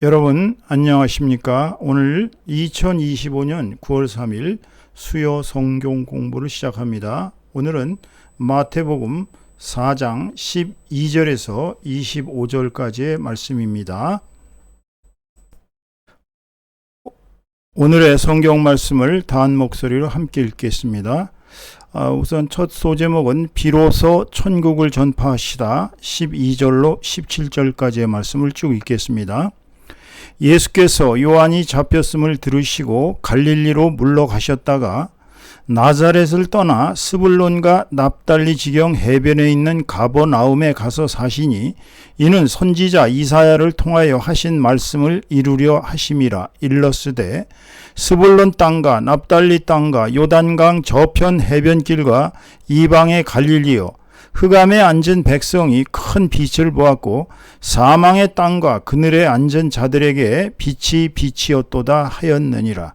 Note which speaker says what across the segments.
Speaker 1: 여러분 안녕하십니까? 오늘 2025년 9월 3일 수요 성경 공부를 시작합니다. 오늘은 마태복음 4장 12절에서 25절까지의 말씀입니다. 오늘의 성경 말씀을 다한 목소리로 함께 읽겠습니다. 우선 첫 소제목은 비로소 천국을 전파하시다 12절로 17절까지의 말씀을 쭉 읽겠습니다. 예수께서 요한이 잡혔음을 들으시고 갈릴리로 물러가셨다가 나사렛을 떠나 스불론과 납달리 지경 해변에 있는 가버나움에 가서 사시니 이는 선지자 이사야를 통하여 하신 말씀을 이루려 하심이라. 일러스되 스불론 땅과 납달리 땅과 요단강 저편 해변길과 이방의 갈릴리요, 흑암에 앉은 백성이 큰 빛을 보았고 사망의 땅과 그늘에 앉은 자들에게 빛이 빛이었도다 하였느니라.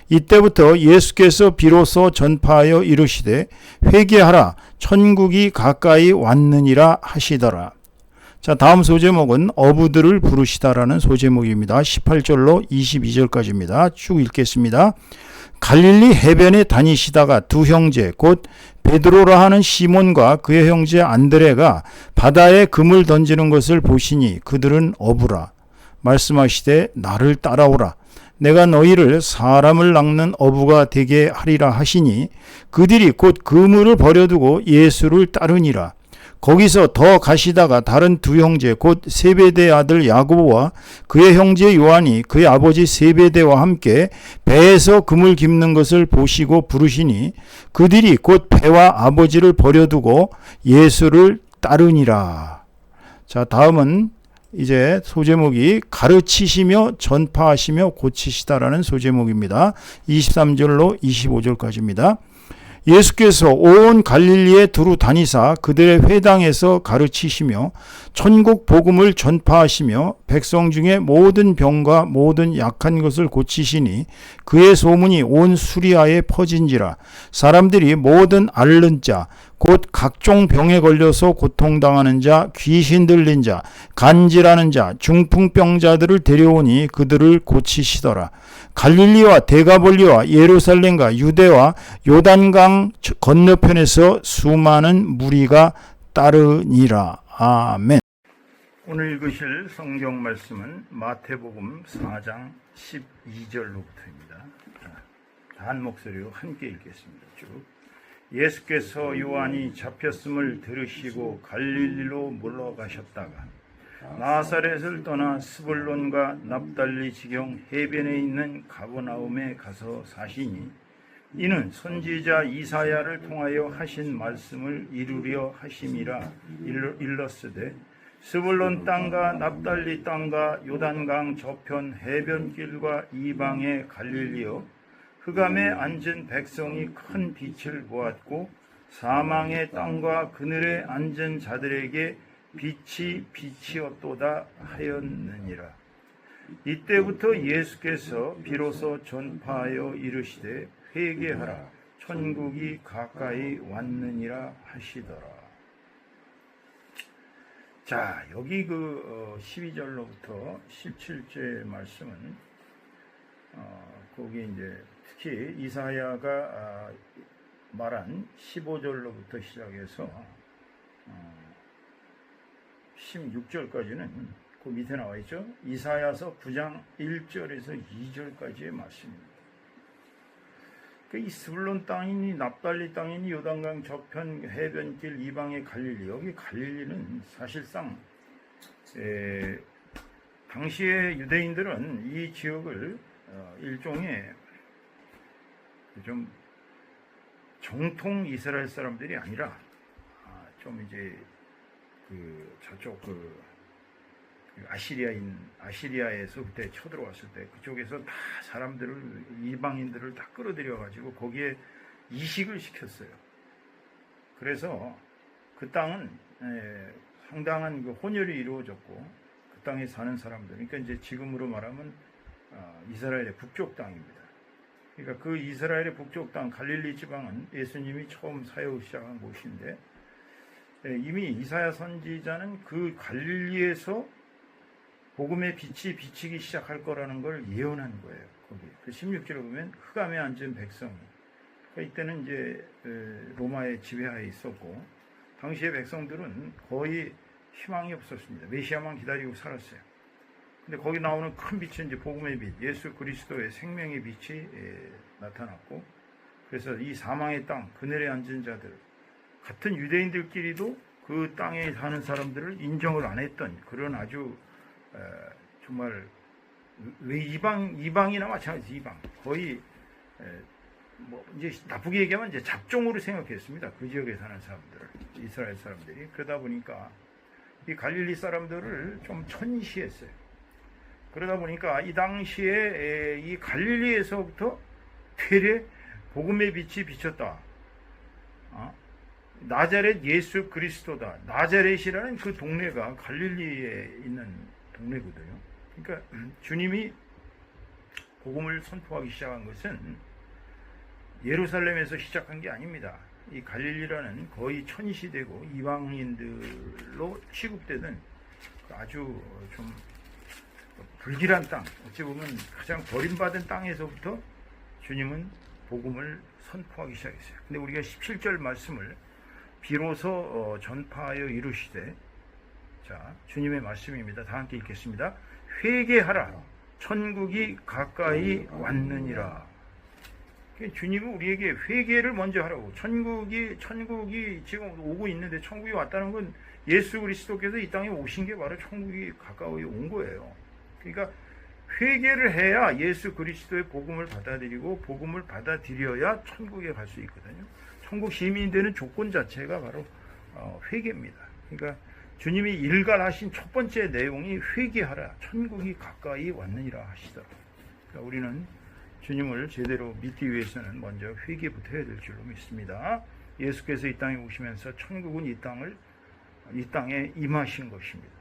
Speaker 1: 이때부터 예수께서 비로소 전파하여 이르시되 회개하라, 천국이 가까이 왔느니라 하시더라. 자, 다음 소제목은 어부들을 부르시다라는 소제목입니다. 18절로 22절까지입니다. 쭉 읽겠습니다. 갈릴리 해변에 다니시다가 두 형제 곧 베드로라 하는 시몬과 그의 형제 안드레가 바다에 금을 던지는 것을 보시니 그들은 어부라. 말씀하시되 나를 따라오라. 내가 너희를 사람을 낚는 어부가 되게 하리라 하시니 그들이 곧 그물을 버려두고 예수를 따르니라. 거기서 더 가시다가 다른 두 형제 곧 세베대 아들 야고보와 그의 형제 요한이 그의 아버지 세베대와 함께 배에서 금을 깁는 것을 보시고 부르시니 그들이 곧 배와 아버지를 버려두고 예수를 따르니라. 자, 다음은 이제 소제목이 가르치시며 전파하시며 고치시다라는 소제목입니다. 23절로 25절까지입니다. 예수께서 온 갈릴리에 두루 다니사 그들의 회당에서 가르치시며 천국 복음을 전파하시며 백성 중에 모든 병과 모든 약한 것을 고치시니 그의 소문이 온 수리아에 퍼진지라. 사람들이 모든 앓는 자 곧 각종 병에 걸려서 고통당하는 자, 귀신 들린 자, 간질하는 자, 중풍병자들을 데려오니 그들을 고치시더라. 갈릴리와 데가볼리와 예루살렘과 유대와 요단강 건너편에서 수많은 무리가 따르니라. 아멘. 오늘 읽으실 성경 말씀은 마태복음 4장 12절로부터입니다. 한 목소리로 함께 읽겠습니다. 쭉. 예수께서 요한이 잡혔음을 들으시고 갈릴리로 물러가셨다가 나사렛을 떠나 스불론과 납달리 지경 해변에 있는 가버나움에 가서 사시니 이는 선지자 이사야를 통하여 하신 말씀을 이루려 하심이라. 일러스되 스불론 땅과 납달리 땅과 요단강 저편 해변길과 이방의 갈릴리요, 흑암에 앉은 백성이 큰 빛을 보았고 사망의 땅과 그늘에 앉은 자들에게 빛이 빛이었도다 하였느니라. 이때부터 예수께서 비로소 전파하여 이르시되 회개하라, 천국이 가까이 왔느니라 하시더라. 자, 여기 12절로부터 17절 말씀은 거기 이제 특히 이사야가 말한 15절로부터 시작해서 16절까지는 그 밑에 나와 있죠. 이사야서 9장 1절에서 2절까지의 말씀입니다. 이 스불론 땅이니 납달리 땅이니 요단강 저편 해변길 이방의 갈릴리, 여기 갈릴리는 사실상 당시의 유대인들은 이 지역을 일종의 좀 정통 이스라엘 사람들이 아니라 좀 이제 저쪽 아시리아에서 그때 쳐들어왔을 때 그쪽에서 다 사람들을, 이방인들을 다 끌어들여 가지고 거기에 이식을 시켰어요. 그래서 그 땅은 상당한 혼혈이 이루어졌고 그 땅에 사는 사람들, 그러니까 이제 지금으로 말하면 이스라엘의 북쪽 땅입니다. 그러니까 그 이스라엘의 북쪽 땅 갈릴리 지방은 예수님이 처음 사역을 시작한 곳인데, 이미 이사야 선지자는 그 갈릴리에서 복음의 빛이 비치기 시작할 거라는 걸 예언한 거예요. 거기 그 16절에 보면 흑암에 앉은 백성. 그러니까 이때는 이제 로마의 지배하에 있었고 당시의 백성들은 거의 희망이 없었습니다. 메시아만 기다리고 살았어요. 근데 거기 나오는 큰 빛은 이제 복음의 빛, 예수 그리스도의 생명의 빛이 나타났고, 그래서 이 사망의 땅, 그늘에 앉은 자들, 같은 유대인들끼리도 그 땅에 사는 사람들을 인정을 안 했던 그런 아주 정말 왜 이방이나 마찬가지 이방 거의 뭐 이제 나쁘게 얘기하면 이제 잡종으로 생각했습니다. 그 지역에 사는 사람들을, 이스라엘 사람들이. 그러다 보니까 이 갈릴리 사람들을 좀 천시했어요. 그러다 보니까 이 당시에 이 갈릴리에서부터 되레 복음의 빛이 비쳤다. 나자렛 예수 그리스도다. 나자렛이라는 그 동네가 갈릴리에 있는 동네거든요. 그러니까 주님이 복음을 선포하기 시작한 것은 예루살렘에서 시작한 게 아닙니다. 이 갈릴리라는 거의 천시되고 이방인들로 취급되는 아주 좀 불길한 땅, 어찌 보면 가장 버림받은 땅에서부터 주님은 복음을 선포하기 시작했어요. 근데 우리가 17절 말씀을 비로소 전파하여 이루시되, 자, 주님의 말씀입니다. 다 함께 읽겠습니다. 회개하라, 천국이 가까이 왔느니라. 주님은 우리에게 회개를 먼저 하라고. 천국이 지금 오고 있는데, 천국이 왔다는 건 예수 그리스도께서 이 땅에 오신 게 바로 천국이 가까이 온 거예요. 그러니까 회개를 해야 예수 그리스도의 복음을 받아들이고, 복음을 받아들여야 천국에 갈 수 있거든요. 천국 시민이 되는 조건 자체가 바로 회개입니다. 그러니까 주님이 일갈하신 첫 번째 내용이 회개하라, 천국이 가까이 왔느니라 하시더라고요. 그러니까 우리는 주님을 제대로 믿기 위해서는 먼저 회개부터 해야 될 줄로 믿습니다. 예수께서 이 땅에 오시면서 천국은 이 땅에 임하신 것입니다.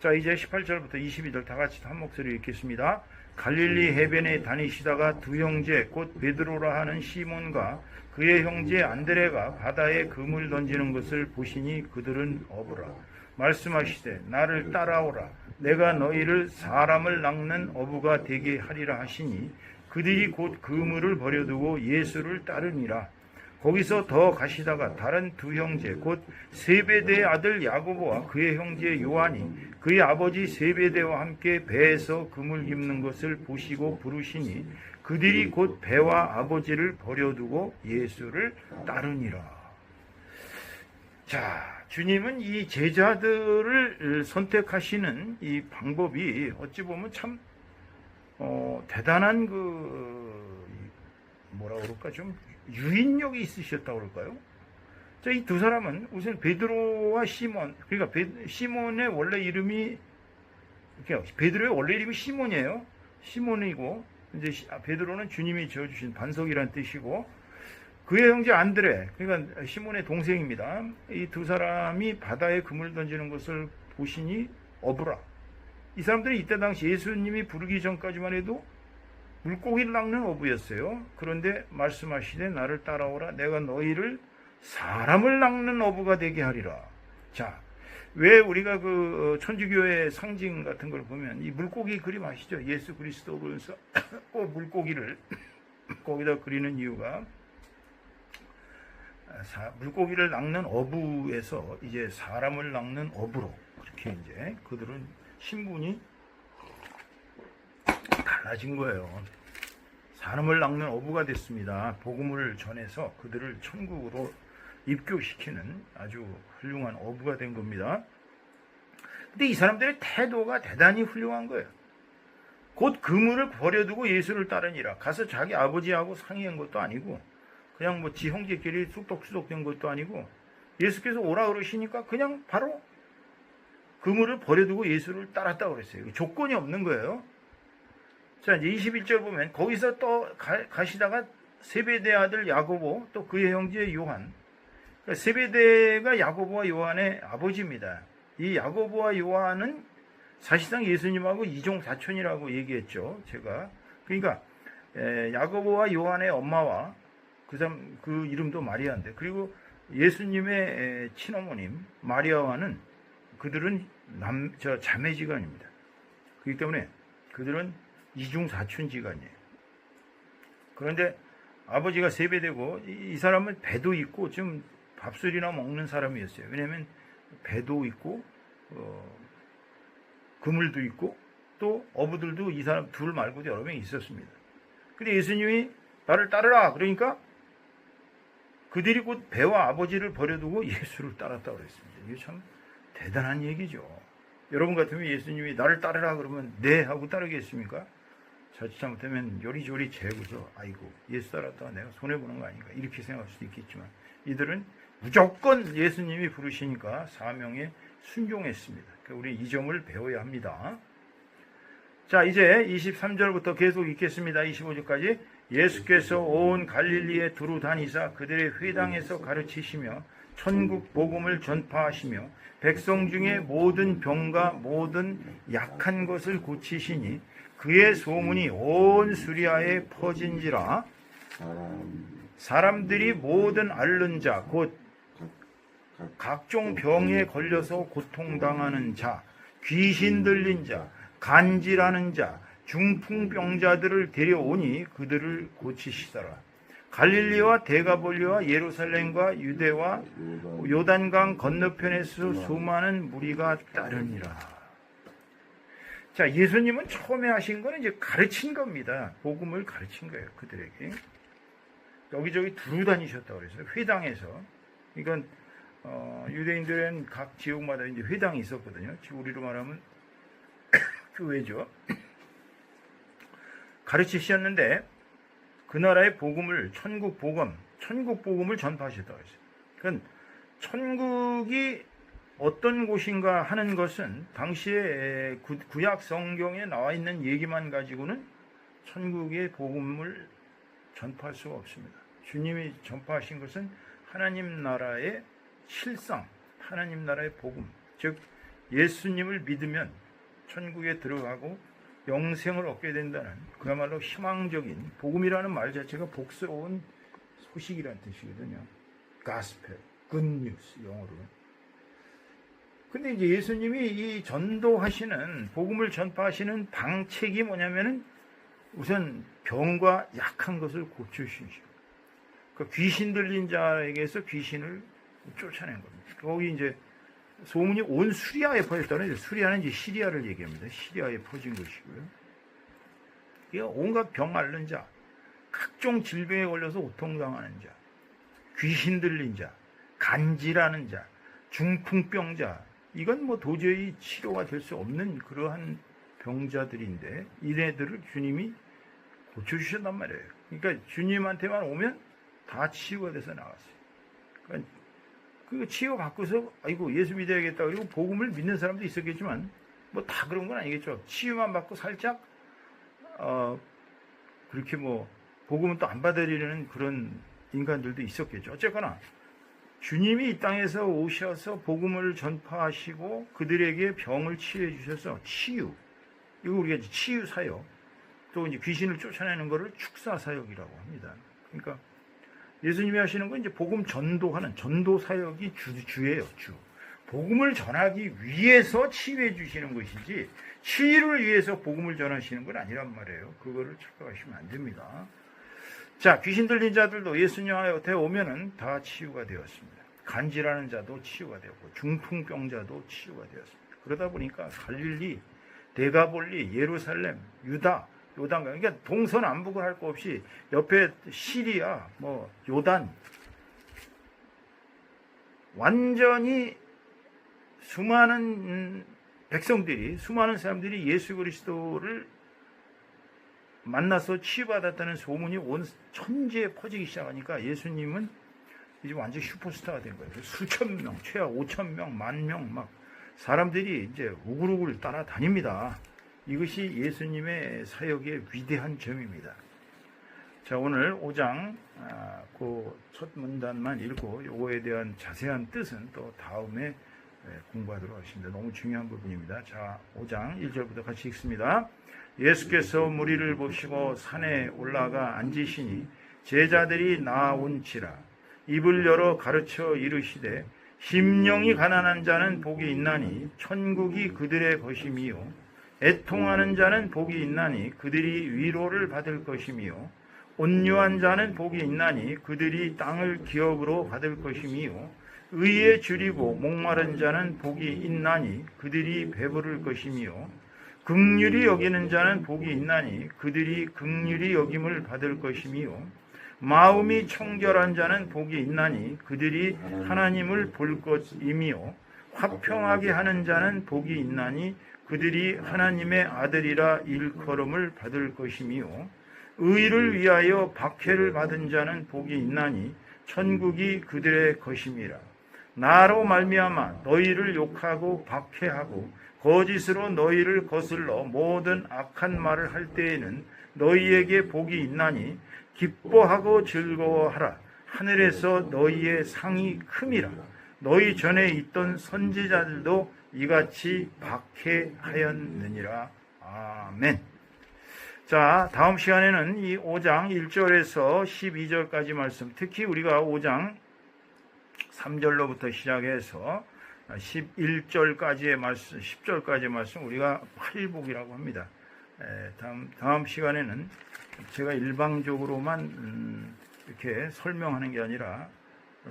Speaker 1: 자, 이제 18절부터 22절 다 같이 한 목소리 읽겠습니다. 갈릴리 해변에 다니시다가 두 형제 곧 베드로라 하는 시몬과 그의 형제 안드레가 바다에 그물 던지는 것을 보시니 그들은 어부라. 말씀하시되 나를 따라오라. 내가 너희를 사람을 낚는 어부가 되게 하리라 하시니 그들이 곧 그물을 버려두고 예수를 따르니라. 거기서 더 가시다가 다른 두 형제 곧 세베대의 아들 야고보와 그의 형제 요한이 그의 아버지 세베대와 함께 배에서 그물 깁는 것을 보시고 부르시니 그들이 곧 배와 아버지를 버려두고 예수를 따르니라. 자, 주님은 이 제자들을 선택하시는 이 방법이 어찌 보면 참 대단한 뭐라 그럴까, 좀 유인력이 있으셨다고 그럴까요? 자, 이 두 사람은 우선 베드로와 시몬, 그러니까 시몬의 원래 이름이, 베드로의 원래 이름이 시몬이에요. 시몬이고, 이제 베드로는 주님이 지어주신 반석이란 뜻이고, 그의 형제 안드레, 그러니까 시몬의 동생입니다. 이 두 사람이 바다에 그물 던지는 것을 보시니 어부라. 이 사람들은 이때 당시 예수님이 부르기 전까지만 해도 물고기를 낚는 어부였어요. 그런데 말씀하시되 나를 따라오라. 내가 너희를 사람을 낚는 어부가 되게 하리라. 자, 왜 우리가 그 천주교의 상징 같은 걸 보면 이 물고기 그림 아시죠? 예수 그리스도 그래서 꼭 물고기를 거기다 그리는 이유가 물고기를 낚는 어부에서 이제 사람을 낚는 어부로, 그렇게 이제 그들은 신분이 달라진 거예요. 사람을 낚는 어부가 됐습니다. 복음을 전해서 그들을 천국으로 입교시키는 아주 훌륭한 어부가 된 겁니다. 근데 이 사람들의 태도가 대단히 훌륭한 거예요. 곧 그물을 버려두고 예수를 따르니라. 가서 자기 아버지하고 상의한 것도 아니고, 그냥 뭐 지 형제끼리 쑥덕수덕 된 것도 아니고, 예수께서 오라 그러시니까 그냥 바로 그물을 버려두고 예수를 따랐다고 그랬어요. 조건이 없는 거예요. 자, 이제 21절 보면 거기서 또 가시다가 세베대 아들 야고보, 또 그의 형제 요한. 그러니까 세베대가 야고보와 요한의 아버지입니다. 이 야고보와 요한은 사실상 예수님하고 이종 사촌이라고 얘기했죠, 제가. 그러니까 야고보와 요한의 엄마와 그 이름도 마리아인데, 그리고 예수님의 친어머님 마리아와는 그들은 자매지간입니다. 그렇기 때문에 그들은 이중사촌지간이에요. 그런데 아버지가 세배되고 이 사람은 배도 있고 좀 밥술이나 먹는 사람이었어요. 왜냐하면 배도 있고 그물도 있고 또 어부들도 이 사람 둘 말고도 여러 명이 있었습니다. 근데 예수님이 나를 따르라 그러니까 그들이 곧 배와 아버지를 버려두고 예수를 따랐다고 그랬습니다. 이게 참 대단한 얘기죠. 여러분 같으면 예수님이 나를 따르라 그러면 네 하고 따르겠습니까? 자칫 잘못하면 요리조리 재고서 아이고 예수 따랐다가 내가 손해보는 거 아닌가 이렇게 생각할 수도 있겠지만 이들은 무조건 예수님이 부르시니까 사명에 순종했습니다. 그러니까 우리 이 점을 배워야 합니다. 자, 이제 23절부터 계속 읽겠습니다. 25절까지. 예수께서 온 갈릴리에 두루 다니사 그들의 회당에서 가르치시며 천국 복음을 전파하시며 백성 중에 모든 병과 모든 약한 것을 고치시니 그의 소문이 온 수리아에 퍼진지라. 사람들이 모든 앓는 자 곧 각종 병에 걸려서 고통당하는 자, 귀신 들린 자, 간질하는 자, 중풍병자들을 데려오니 그들을 고치시더라. 갈릴리와 데가볼리와 예루살렘과 유대와 요단강 건너편에서 수많은 무리가 따르니라. 자, 예수님은 처음에 하신 거는 이제 가르친 겁니다. 복음을 가르친 거예요, 그들에게. 여기저기 두루 다니셨다고 그랬어요. 회당에서. 이건 유대인들은 각 지역마다 이제 회당이 있었거든요. 지금 우리로 말하면 교회죠. 가르치셨는데 그 나라의 복음을 천국 복음을 전파하셨다고 했어요. 그러니까 천국이 어떤 곳인가 하는 것은 당시에 구약 성경에 나와 있는 얘기만 가지고는 천국의 복음을 전파할 수가 없습니다. 주님이 전파하신 것은 하나님 나라의 실상, 하나님 나라의 복음, 즉 예수님을 믿으면 천국에 들어가고 영생을 얻게 된다는 그야말로 희망적인 복음이라는 말 자체가 복스러운 소식이라는 뜻이거든요. 가스펠, 굿뉴스 영어로는. 근데 이제 예수님이 이 전도하시는 복음을 전파하시는 방책이 뭐냐면은 우선 병과 약한 것을 고쳐주시고 그 귀신 들린 자에게서 귀신을 쫓아낸 겁니다. 거기 이제 소문이 온 수리아에 퍼졌다는 수리아는 이제 시리아를 얘기합니다. 시리아에 퍼진 것이고요. 이게 온갖 병 앓는 자, 각종 질병에 걸려서 고통당하는 자, 귀신 들린 자, 간질하는 자, 중풍병자, 이건 뭐 도저히 치료가 될 수 없는 그러한 병자들인데 이네들을 주님이 고쳐주셨단 말이에요. 그러니까 주님한테만 오면 다 치유가 돼서 나갔어요. 그러니까 그 치유 갖고서 아이고 예수 믿어야겠다 그리고 복음을 믿는 사람도 있었겠지만 뭐 다 그런 건 아니겠죠. 치유만 받고 살짝 그렇게 뭐 복음은 또 안 받아들이는 그런 인간들도 있었겠죠. 어쨌거나 주님이 이 땅에서 오셔서 복음을 전파하시고 그들에게 병을 치유해 주셔서 치유, 이거 우리가 이제 치유 사역, 또 이제 귀신을 쫓아내는 것을 축사 사역이라고 합니다. 그러니까 예수님이 하시는 건 이제 복음 전도하는 전도 사역이 주예요, 주. 복음을 전하기 위해서 치유해 주시는 것이지 치유를 위해서 복음을 전하시는 건 아니란 말이에요. 그거를 착각하시면 안 됩니다. 자, 귀신 들린 자들도 예수님한테 오면은 다 치유가 되었습니다. 간질하는 자도 치유가 되었고 중풍병자도 치유가 되었습니다. 그러다 보니까 갈릴리, 데가볼리, 예루살렘, 유다, 요단강, 그러니까 동서남북을 할 거 없이 옆에 시리아, 뭐 요단, 완전히 수많은 백성들이, 수많은 사람들이 예수 그리스도를 만나서 치유받았다는 소문이 온 천지에 퍼지기 시작하니까 예수님은 이제 완전 슈퍼스타가 된 거예요. 수천 명, 최하 5천 명, 10,000명 막 사람들이 이제 우글우글 따라다닙니다. 이것이 예수님의 사역의 위대한 점입니다. 자, 오늘 5장 그 첫 문단만 읽고 요거에 대한 자세한 뜻은 또 다음에 공부하도록 하겠습니다. 너무 중요한 부분입니다. 자, 5장 1절부터 같이 읽습니다. 예수께서 무리를 보시고 산에 올라가 앉으시니 제자들이 나온지라. 입을 열어 가르쳐 이르시되 심령이 가난한 자는 복이 있나니 천국이 그들의 것임이요 애통하는 자는 복이 있나니 그들이 위로를 받을 것이며 온유한 자는 복이 있나니 그들이 땅을 기업으로 받을 것이며 의에 줄이고 목마른 자는 복이 있나니 그들이 배부를 것이며 긍휼히 여기는 자는 복이 있나니 그들이 긍휼히 여김을 받을 것이며 마음이 청결한 자는 복이 있나니 그들이 하나님을 볼 것이며 화평하게 하는 자는 복이 있나니 그들이 하나님의 아들이라 일컬음을 받을 것이며 의를 위하여 박해를 받은 자는 복이 있나니 천국이 그들의 것임이라. 나로 말미암아 너희를 욕하고 박해하고 거짓으로 너희를 거슬러 모든 악한 말을 할 때에는 너희에게 복이 있나니 기뻐하고 즐거워하라. 하늘에서 너희의 상이 큼이라. 너희 전에 있던 선지자들도 이같이 박해하였느니라. 아멘. 자, 다음 시간에는 이 5장 1절에서 12절까지 말씀, 특히 우리가 5장 3절로부터 시작해서 11절까지의 말씀, 10절까지의 말씀 우리가 팔복이라고 합니다. 다음 시간에는 제가 일방적으로만 이렇게 설명하는 게 아니라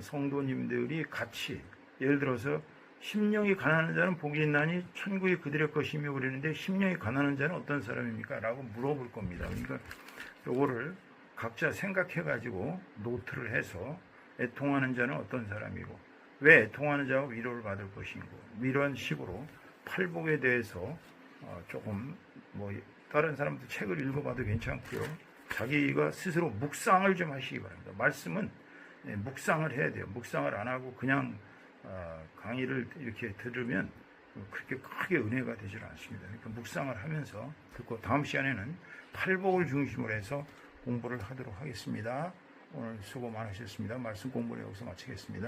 Speaker 1: 성도님들이 같이, 예를 들어서 심령이 가난한 자는 복이 있나니 천국이 그들의 것이며 그러는데 심령이 가난한 자는 어떤 사람입니까? 라고 물어볼 겁니다. 그러니까 요거를 각자 생각해 가지고 노트를 해서 애통하는 자는 어떤 사람이고 왜 애통하는 자가 위로를 받을 것인고 이런 식으로 팔복에 대해서 조금 뭐 다른 사람도 책을 읽어봐도 괜찮고요. 자기가 스스로 묵상을 좀 하시기 바랍니다. 말씀은 묵상을 해야 돼요. 묵상을 안 하고 그냥 강의를 이렇게 들으면 그렇게 크게 은혜가 되질 않습니다. 그러니까 묵상을 하면서 듣고 다음 시간에는 팔복을 중심으로 해서 공부를 하도록 하겠습니다. 오늘 수고 많으셨습니다. 말씀 공부를 여기서 마치겠습니다.